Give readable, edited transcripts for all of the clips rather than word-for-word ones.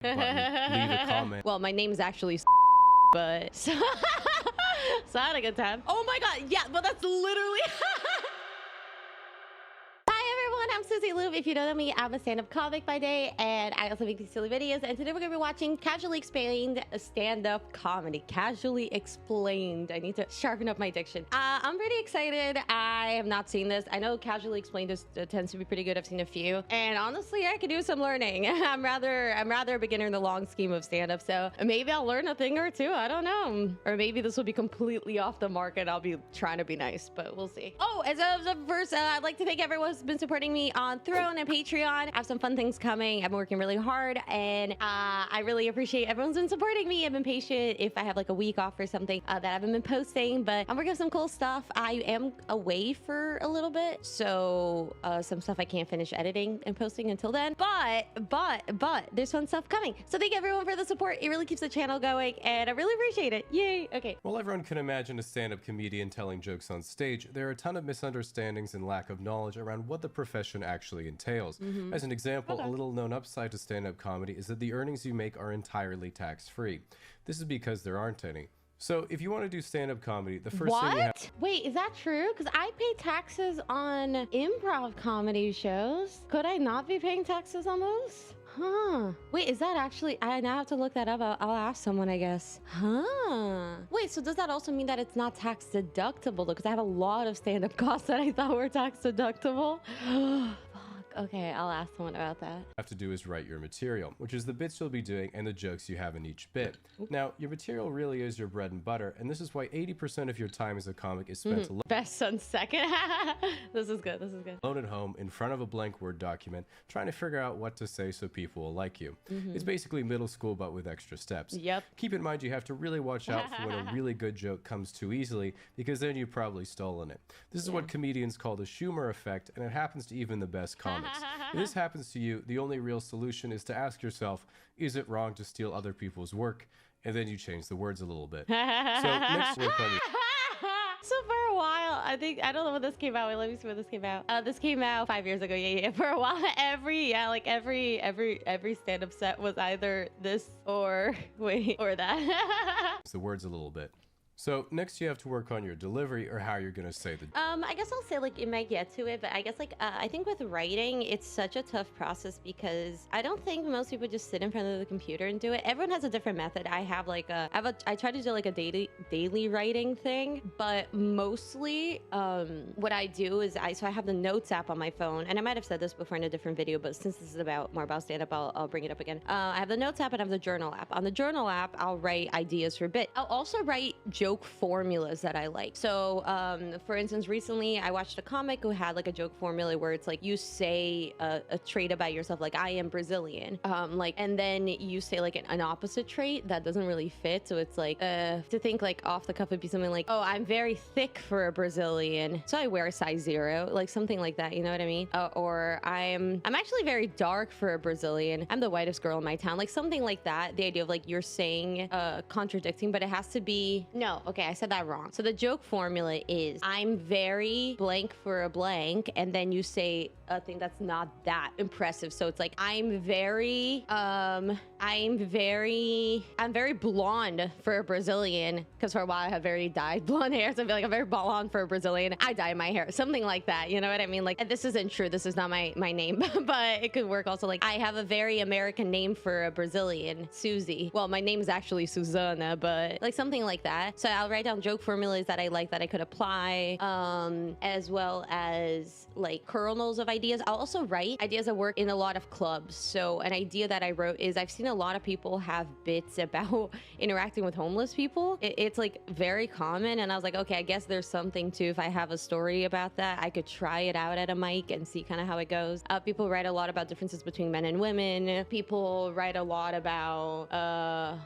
button, leave a comment. Well, my name is actually but so I had a good time. Oh my god, yeah, well that's literally I'm Susie Lube. If you don't know me, I'm a stand-up comic by day, and I also make these silly videos. And today we're gonna be watching Casually Explained stand-up comedy. Casually Explained. I need to sharpen up my diction. I'm pretty excited. I have not seen this. I know Casually Explained tends to be pretty good. I've seen a few, and honestly, I could do some learning. I'm rather a beginner in the long scheme of stand-up, so maybe I'll learn a thing or two. I don't know, or maybe this will be completely off the mark, and I'll be trying to be nice, but we'll see. Oh, as of first, I'd like to thank everyone who's been supporting me on Throne and Patreon. I have some fun things coming. I'm working really hard, and I really appreciate everyone's been supporting me. I've been patient if I have like a week off or something that I haven't been posting, but I'm working on some cool stuff. I am away for a little bit, so some stuff I can't finish editing and posting until then, but there's fun stuff coming. So thank everyone for the support. It really keeps the channel going, and I really appreciate it. Yay. Okay. While everyone can imagine a stand-up comedian telling jokes on stage, there are a ton of misunderstandings and lack of knowledge around what the profession actually entails. As an example, a little known upside to stand-up comedy is that the earnings you make are entirely tax-free. This is because there aren't any. So if you want to do stand-up comedy, the first thing you have... Wait, is that true? Because I pay taxes on improv comedy shows. Could I not be paying taxes on those? Huh. Wait, is that actually... I now have to look that up. I'll ask someone, I guess. Huh. Wait, so does that also mean that it's not tax deductible though? Because I have a lot of stand-up costs that I thought were tax deductible. Okay, I'll ask someone about that. Have to do is write your material, which is the bits you'll be doing and the jokes you have in each bit. Now, your material really is your bread and butter, and this is why 80% of your time as a comic is spent alone. Best on second. This is good. This is good. Alone at home, in front of a blank Word document, trying to figure out what to say so people will like you. It's basically middle school, but with extra steps. Yep. Keep in mind you have to really watch out for when a really good joke comes too easily, because then you've probably stolen it. This is what comedians call the Schumer effect, and it happens to even the best comics. If this happens to you, the only real solution is to ask yourself, is it wrong to steal other people's work? And then you change the words a little bit. So next work on your... So for a while, I don't know when this came out. Wait, let me see when this came out. This came out 5 years ago. Yeah. For a while, every stand-up set was either this or that. The words a little bit. So next you have to work on your delivery, or how you're gonna say the... I guess I'll say like it might get to it, but I guess like I think with writing, it's such a tough process because I don't think most people just sit in front of the computer and do it. Everyone has a different method. I have like I try to do like a daily writing thing, but mostly what I do is I have the notes app on my phone, and I might have said this before in a different video, but since this is more about stand-up, I'll bring it up again. I have the notes app and I have the journal app. On the journal app, I'll write ideas for a bit. I'll also write joke formulas that I like. So for instance, recently I watched a comic who had like a joke formula where it's like you say a trait about yourself, like I am Brazilian, and then you say like an opposite trait that doesn't really fit. So it's like to think like off the cuff would be something like, oh, I'm very thick for a Brazilian, so I wear a size 0, like something like that, you know what I mean? Or I'm actually very dark for a Brazilian, I'm the whitest girl in my town, like something like that. The idea of like you're saying contradicting, but it has to be okay, I said that wrong. So the joke formula is I'm very blank for a blank, and then you say a thing that's not that impressive. So it's like I'm very blonde for a Brazilian, because for a while I had very dyed blonde hair, so I feel like I'm very blonde for a Brazilian. I dye my hair, something like that, you know what I mean? Like, and this isn't true, this is not my name, but it could work also. Like I have a very American name for a Brazilian, Susie. Well, my name is actually Susanna, but like something like that. So I'll write down joke formulas that I like that I could apply, as well as like kernels of ideas. I'll also write ideas that work in a lot of clubs. So an idea that I wrote is I've seen a lot of people have bits about interacting with homeless people. It's like very common, and I was like, okay, I guess there's something to, if I have a story about that, I could try it out at a mic and see kind of how it goes. People write a lot about differences between men and women. People write a lot about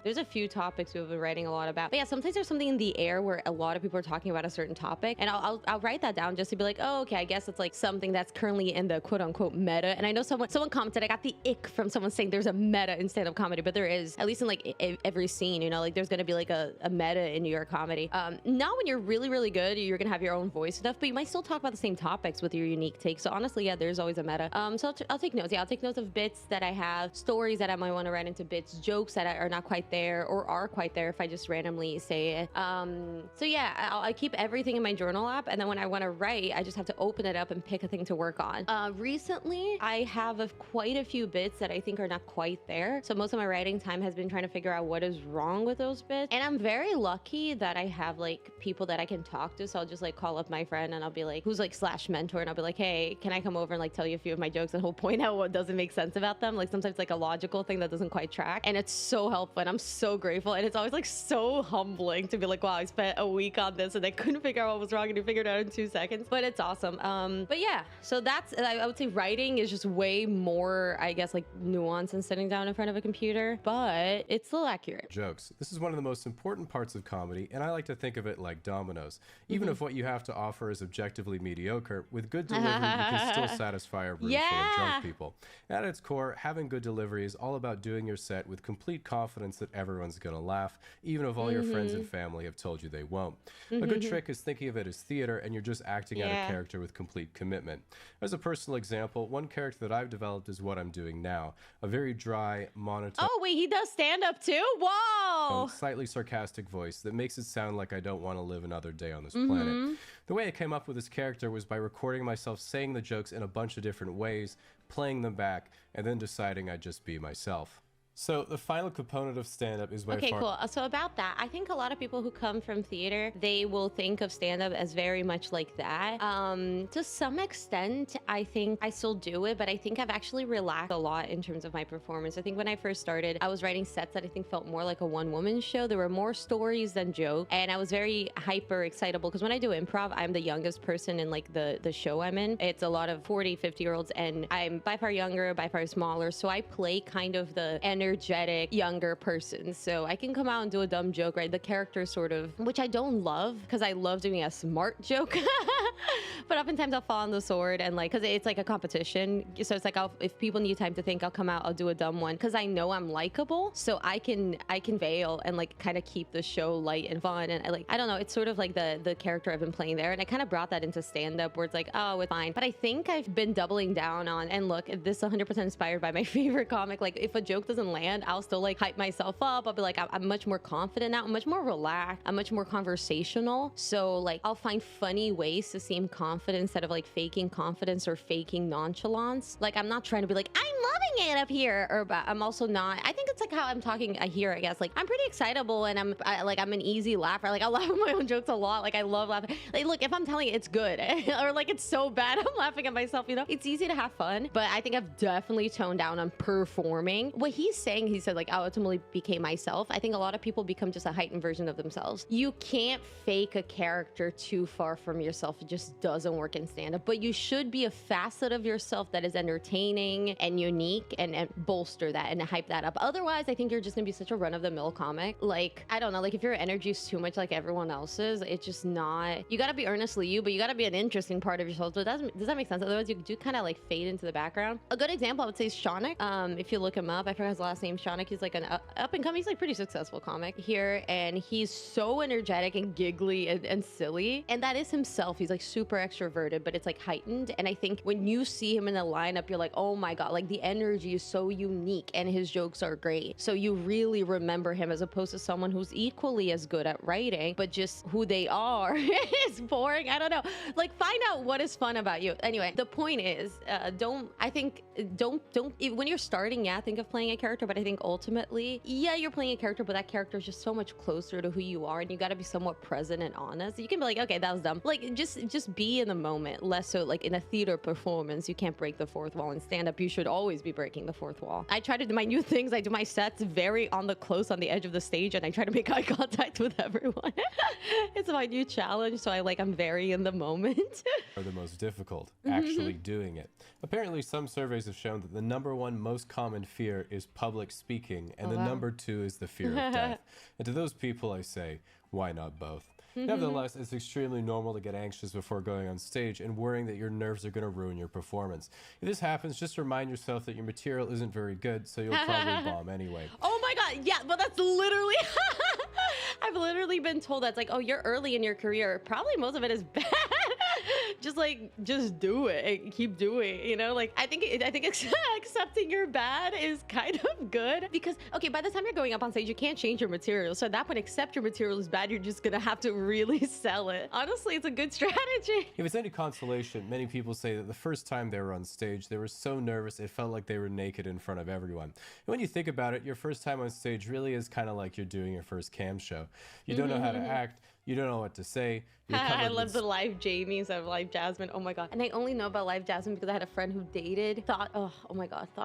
there's a few topics we've been writing a lot about, but yeah, sometimes there's something in the air where a lot of people are talking about a certain topic, and I'll write that down just to be like, oh, okay, I guess it's like something that's currently in the quote unquote meta. And I know someone commented, I got the ick from someone saying there's a meta instead of stand-up comedy, but there is, at least in like every scene, you know, like there's gonna be like a meta in New York comedy. Not when you're really, really good, you're gonna have your own voice stuff, but you might still talk about the same topics with your unique take. So honestly, yeah, there's always a meta. So I'll take notes. Yeah, I'll take notes of bits that I have, stories that I might want to write into bits, jokes that are not quite there or are quite there if I just randomly say it. So yeah, I keep everything in my journal app, and then when I want to write, I just have to open it up and pick a thing to work on. Recently, I have quite a few bits that I think are not quite there. So most of my writing time has been trying to figure out what is wrong with those bits. And I'm very lucky that I have like people that I can talk to. So I'll just like call up my friend and I'll be like, who's like / mentor, and I'll be like, hey, can I come over and like tell you a few of my jokes, and he'll point out what doesn't make sense about them. Like sometimes like a logical thing that doesn't quite track, and it's so helpful, and I'm so grateful. And it's always like so humbling to be like, wow, I spent a week on this and I couldn't figure out what was wrong, and you figured it out in 2 seconds. But it's awesome. But yeah, so that's, I would say writing is just way more, I guess, like nuanced than sitting down in front of a computer, but it's still accurate. Jokes. This is one of the most important parts of comedy, and I like to think of it like dominoes. Even if what you have to offer is objectively mediocre, with good delivery, you can still satisfy a room full of drunk people. At its core, having good delivery is all about doing your set with complete confidence that everyone's gonna laugh, even if all your friends and family have told you they won't. A good trick is thinking of it as theater, and you're just acting out a character with complete commitment. As a personal example, one character that I've developed is what I'm doing now. A very dry, monotone... Oh, wait, he does stand-up too? Whoa! Slightly sarcastic voice that makes it sound like I don't want to live another day on this planet. The way I came up with this character was by recording myself saying the jokes in a bunch of different ways, playing them back, and then deciding I'd just be myself. So the final component of stand-up is by far... Cool. So about that, I think a lot of people who come from theater, they will think of stand-up as very much like that. To some extent, I think I still do it, but I think I've actually relaxed a lot in terms of my performance. I think when I first started, I was writing sets that I think felt more like a one-woman show. There were more stories than jokes, and I was very hyper excitable because when I do improv, I'm the youngest person in like the show I'm in. It's a lot of 40, 50-year-olds, and I'm by far younger, by far smaller, so I play kind of the energetic younger person, so I can come out and do a dumb joke, right? The character sort of, which I don't love because I love doing a smart joke, but oftentimes I'll fall on the sword, and like, because it's like a competition, so it's like if people need time to think, I'll come out, I'll do a dumb one because I know I'm likable, so I can veil and like kind of keep the show light and fun, and I don't know, it's sort of like the character I've been playing there, and I kind of brought that into stand-up where it's like, oh, it's fine. But I think I've been doubling down on, and look, this is 100% inspired by my favorite comic, like if a joke doesn't land, I'll still like hype myself up. I'll be like, I'm much more confident now. I'm much more relaxed. I'm much more conversational. So like, I'll find funny ways to seem confident instead of like faking confidence or faking nonchalance. Like, I'm not trying to be like, I'm loving it up here, or but I'm also not. I think it's like how I'm talking here, I guess. Like, I'm pretty excitable, and I'm an easy laugher. Like, I laugh at my own jokes a lot. Like, I love laughing. Like, look, if I'm telling it, it's good, or like it's so bad, I'm laughing at myself. You know, it's easy to have fun, but I think I've definitely toned down on performing. What he's saying, he said like, I ultimately became myself. I think a lot of people become just a heightened version of themselves. You can't fake a character too far from yourself. It just doesn't work in stand-up, but you should be a facet of yourself that is entertaining and unique, and bolster that and hype that up. Otherwise, I think you're just gonna be such a run-of-the-mill comic. Like, I don't know, like if your energy is too much like everyone else's, it's just not, you gotta be earnestly you, but you gotta be an interesting part of yourself. Does that make sense? Otherwise, you do kind of like fade into the background. A good example, I would say, is Shonik. If you look him up, I forgot his last name, Shonik. He's like an up-and-coming, he's like pretty successful comic here, and he's so energetic and giggly and silly, and that is himself. He's like super extroverted, but it's like heightened, and I think when you see him in a lineup, you're like, oh my god, like the energy is so unique, and his jokes are great, so you really remember him, as opposed to someone who's equally as good at writing, but just who they are is boring. I don't know, like find out what is fun about you. Anyway, the point is, don't when you're starting, yeah, think of playing a character, but I think ultimately, yeah, you're playing a character, but that character is just so much closer to who you are, and you got to be somewhat present and honest. You can be like, okay, that was dumb, like just be in the moment, less so like in a theater performance. You can't break the fourth wall. In stand-up, you should always be breaking the fourth wall. I try to do my new things. I do my sets very on the edge of the stage, and I try to make eye contact with everyone. It's my new challenge, so I'm very in the moment. Are the most difficult, actually doing it. Apparently, some surveys have shown that the #1 most common fear is public speaking, and the #2 is the fear of death. And to those people, I say, why not both? Nevertheless, it's extremely normal to get anxious before going on stage and worrying that your nerves are going to ruin your performance. If this happens, just remind yourself that your material isn't very good, so you'll probably bomb anyway. Oh my god, yeah, but that's literally I've literally been told that's like, oh, you're early in your career. Probably most of it is bad. just do it and keep doing it, you know? Like I think accepting you're bad is kind of good, because okay, by the time you're going up on stage, you can't change your material. So at that point, accept your material is bad. You're just gonna have to really sell it. Honestly, it's a good strategy. If it's any consolation, many people say that the first time they were on stage, they were so nervous it felt like they were naked in front of everyone. And when you think about it, your first time on stage really is kind of like you're doing your first cam show. You don't know how to act. You don't know what to say. I love the live Jamies of live Jasmine. Oh my god. And I only know about live Jasmine because I had a friend who dated, thought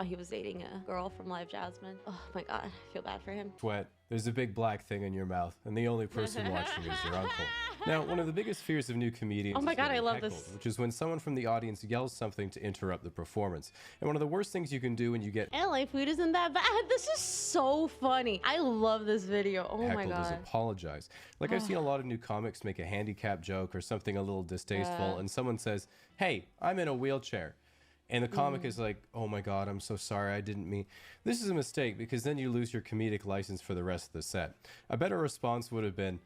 he was dating a girl from live Jasmine. Oh my god, I feel bad for him. Sweat. There's a big black thing in your mouth, and the only person watching is your uncle. Now, one of the biggest fears of new comedians oh my is god, I love heckled, this. which is when someone from the audience yells something to interrupt the performance. And one of the worst things you can do when you get LA food isn't that bad. This is so funny. I love this video. Oh my heckled god. is apologize. Like I've seen a lot of new comics make a handicap joke or something a little distasteful, and someone says, "Hey, I'm in a wheelchair." And the comic is like, "Oh my god, I'm so sorry, I didn't mean." This is a mistake, because then you lose your comedic license for the rest of the set. A better response would have been,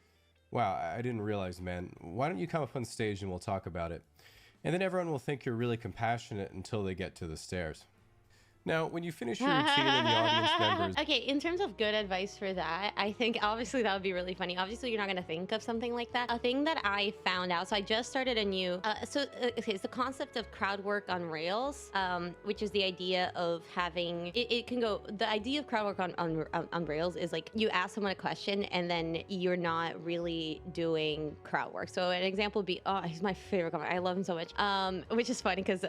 "Wow, I didn't realize, man. Why don't you come up on stage and we'll talk about it?" And then everyone will think you're really compassionate until they get to the stairs. Now, when you finish your routine and the audience members... Okay, in terms of good advice for that, I think obviously that would be really funny. Obviously, you're not going to think of something like that. A thing that I found out, so I just started a new... it's the concept of crowd work on Rails, which is the idea of having... It can go... The idea of crowd work on Rails is like you ask someone a question and then you're not really doing crowd work. So an example would be... Oh, he's my favorite comic. I love him so much. Which is funny because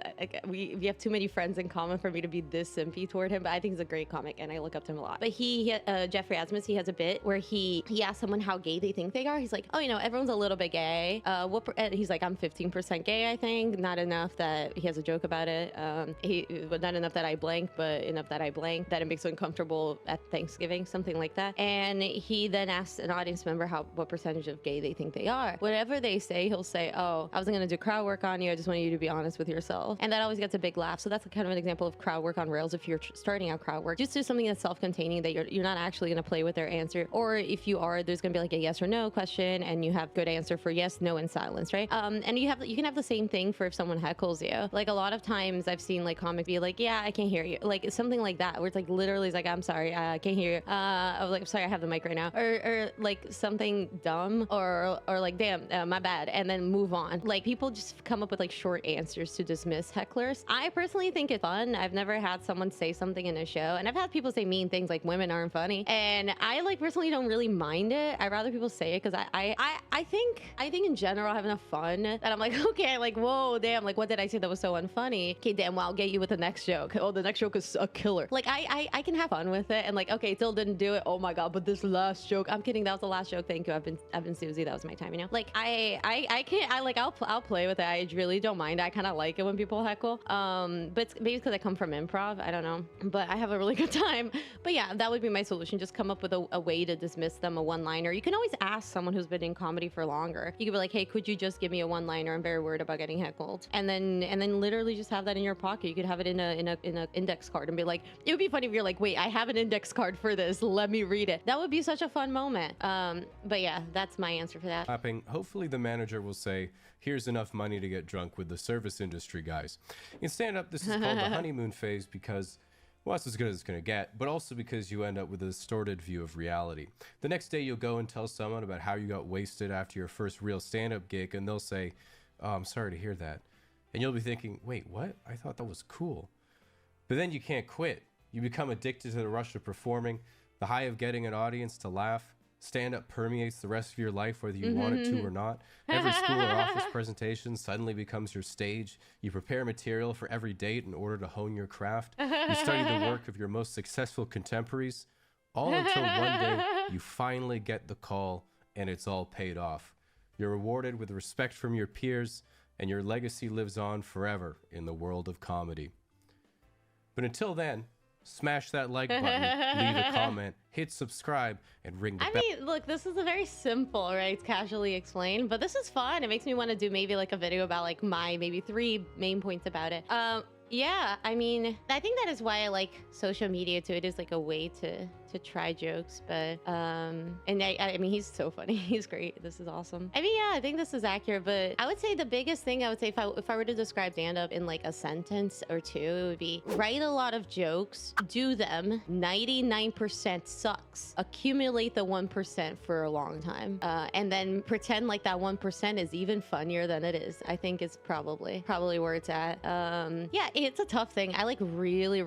we have too many friends in common for me to be this simpy toward him, but I think he's a great comic and I look up to him a lot. But Jeffrey Asmus, he has a bit where he asks someone how gay they think they are. He's like, oh, you know, everyone's a little bit gay. And he's like, I'm 15% gay, I think. Not enough that he has a joke about it. Not enough that I blank, but enough that I blank, that it makes me uncomfortable at Thanksgiving, something like that. And he then asks an audience member what percentage of gay they think they are. Whatever they say, he'll say, oh, I wasn't gonna do crowd work on you. I just wanted you to be honest with yourself. And that always gets a big laugh. So that's kind of an example of crowd work on Rails. If you're starting out crowd work, just do something that's self-containing, that you're not actually going to play with their answer, or if you are, there's going to be like a yes or no question and you have good answer for yes, no, and silence, right? And you can have the same thing for if someone heckles you. Like a lot of times I've seen like comics be like, yeah, I can't hear you, like something like that, where it's like literally it's like, I'm sorry, I can't hear you. I was like, I'm sorry, I have the mic right now, or like something dumb, or like, damn, my bad, and then move on. Like people just come up with like short answers to dismiss hecklers. I personally think it's fun. I've never had someone say something in a show, and I've had people say mean things like women aren't funny, and I like personally don't really mind it. I'd rather people say it because I think in general I have enough fun that I'm like, okay, like, whoa, damn, like what did I say that was so unfunny? Okay, damn, well, I'll get you with the next joke. Oh, the next joke is a killer. Like I can have fun with it, and like, okay, still didn't do it. Oh my god, but this last joke, I'm kidding, that was the last joke. Thank you. I've been Susie. That was my time, you know. Like I can't. I'll play with it. I really don't mind. I kind of like it when people heckle. But it's maybe because I come from improv. I don't know, but I have a really good time. But yeah, that would be my solution. Just come up with a way to dismiss them, a one-liner. You can always ask someone who's been in comedy for longer. You could be like, hey, could you just give me a one-liner? I'm very worried about getting heckled. And then literally just have that in your pocket. You could have it in a index card and be like, it would be funny if you're like, wait, I have an index card for this. Let me read it. That would be such a fun moment. But yeah, that's my answer for that. Hopefully the manager will say, here's enough money to get drunk with the service industry guys. In stand-up, this is called the honeymoon phase because, well, it's as good as it's going to get, but also because you end up with a distorted view of reality. The next day, you'll go and tell someone about how you got wasted after your first real stand-up gig, and they'll say, oh, I'm sorry to hear that. And you'll be thinking, wait, what? I thought that was cool. But then you can't quit. You become addicted to the rush of performing, the high of getting an audience to laugh. Stand-up permeates the rest of your life, whether you want it to or not. Every school or office presentation suddenly becomes your stage. You prepare material for every date in order to hone your craft. You study the work of your most successful contemporaries, all until one day you finally get the call and it's all paid off. You're rewarded with respect from your peers, and your legacy lives on forever in the world of comedy. But until then, smash that like button, leave a comment, hit subscribe, and ring the bell. I mean, look, this is a very simple, right? Casually explained, but this is fun. It makes me want to do maybe like a video about like my maybe 3 main points about it. Yeah, I mean, I think that is why I like social media too. It is like a way to try jokes, but and I mean, he's so funny. He's great. This is awesome. I mean, yeah, I think this is accurate, but I would say the biggest thing I would say if I were to describe stand-up in like a sentence or two, it would be write a lot of jokes, do them, 99% sucks, accumulate the 1% for a long time, and then pretend like that 1% is even funnier than it is. I think is probably where it's at. Yeah, it's a tough thing. I like really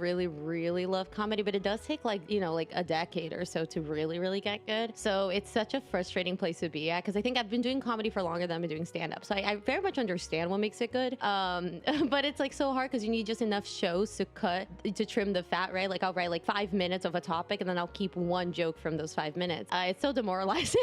love comedy, but it does take like, you know, like a decade or so to really get good. So it's such a frustrating place to be at, because I think I've been doing comedy for longer than I've been doing stand-up. So I very much understand what makes it good. But it's like so hard because you need just enough shows to trim the fat, right? Like I'll write like 5 minutes of a topic and then I'll keep one joke from those 5 minutes. It's so demoralizing.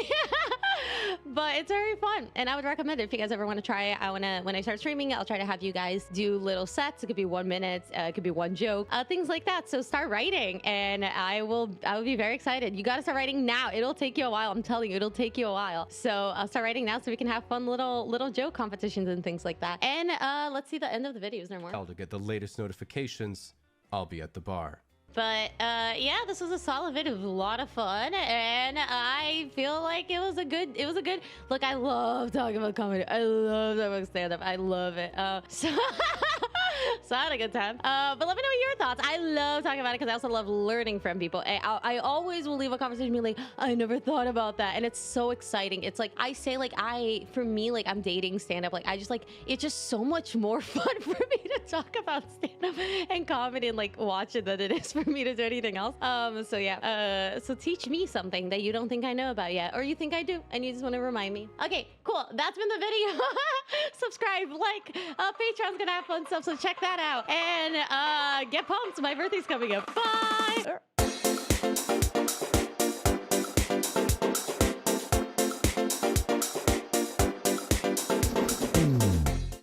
But it's very fun, and I would recommend it if you guys ever want to try it. When I start streaming, I'll try to have you guys do little sets. It could be 1 minute, it could be one joke, things like that. So start writing, and I will be very excited. You got to start writing now. It'll take you a while. I'm telling you, it'll take you a while. So I'll start writing now so we can have fun little joke competitions and things like that. And let's see the end of the video. Is there more? To get the latest notifications, I'll be at the bar. But yeah, this was a solid video. It was a lot of fun, and I feel like it was a good look. I love talking about comedy. I love talking about stand-up. I love it. So I had a good time. But let me know your thoughts. I love talking about it because I also love learning from people. I always will leave a conversation being like, I never thought about that. And it's so exciting. It's like, I say like, for me, like I'm dating stand-up. Like I just like, it's just so much more fun for me to talk about stand-up and comedy and like watch it than it is for me to do anything else. So yeah, so teach me something that you don't think I know about yet, or you think I do and you just want to remind me. Okay, cool. That's been the video. Subscribe, like, Patreon's gonna have fun stuff, so check that out, and get pumped. My birthday's coming up. Bye.